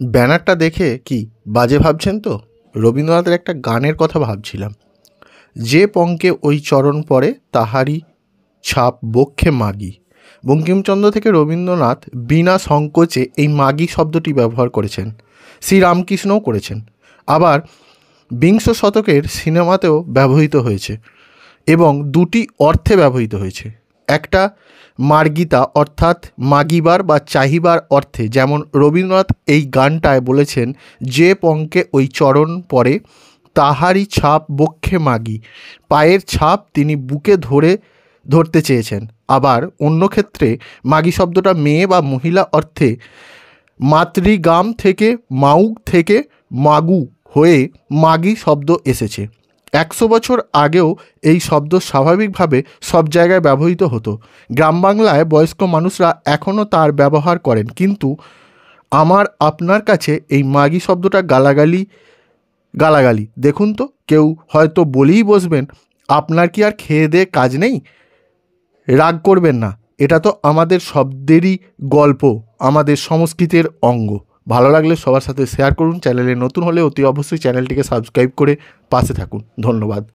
ব্যানারটা দেখে কি বাজে ভাবছেন তো? রবীন্দ্রনাথের একটা গানের কথা ভাবছিলাম। যে পঙ্কে ওই চরণ পড়ে তাহারই ছাপ বক্ষে মাগি। বঙ্কিমচন্দ্র থেকে রবীন্দ্রনাথ বিনা সংকোচে এই মাগি শব্দটি ব্যবহার করেছেন। শ্রীরামকৃষ্ণও করেছেন। আবার বিংশ শতকের সিনেমাতেও ব্যবহৃত হয়েছে এবং দুটি অর্থে ব্যবহৃত হয়েছে। একটা মার্গিতা অর্থাৎ মাগিবার বা চাহিবার অর্থে, যেমন রবীন্দ্রনাথ এই গানটায় বলেছেন যে পঙ্কে ওই চরণ পড়ে তাহারই ছাপ বক্ষে মাগি, পায়ের ছাপ তিনি বুকে ধরতে চেয়েছেন। আবার অন্য ক্ষেত্রে মাগি শব্দটা মেয়ে বা মহিলা অর্থে মাতৃগাম থেকে মাউগ থেকে মাগু হয়ে মাগি শব্দ এসেছে। 100 বছর আগেও এই শব্দ স্বাভাবিকভাবে সব জায়গায় ব্যবহৃত হতো। গ্রাম বাংলায় বয়স্ক মানুষরা এখনও তার ব্যবহার করেন, কিন্তু আমার আপনার কাছে এই মাগি শব্দটা গালাগালি। দেখুন তো, কেউ হয়তো বলেই বসবেন, আপনার কি আর খেয়ে দেয়ে কাজ নেই? রাগ করবেন না, এটা তো আমাদের শব্দেরই গল্প, আমাদের সংস্কৃতির অঙ্গ। ভালো লাগলে সবার সাথে শেয়ার করুন। চ্যানেলে নতুন হলে অতি অবশ্যই চ্যানেলটিকে সাবস্ক্রাইব করে পাশে থাকুন। ধন্যবাদ।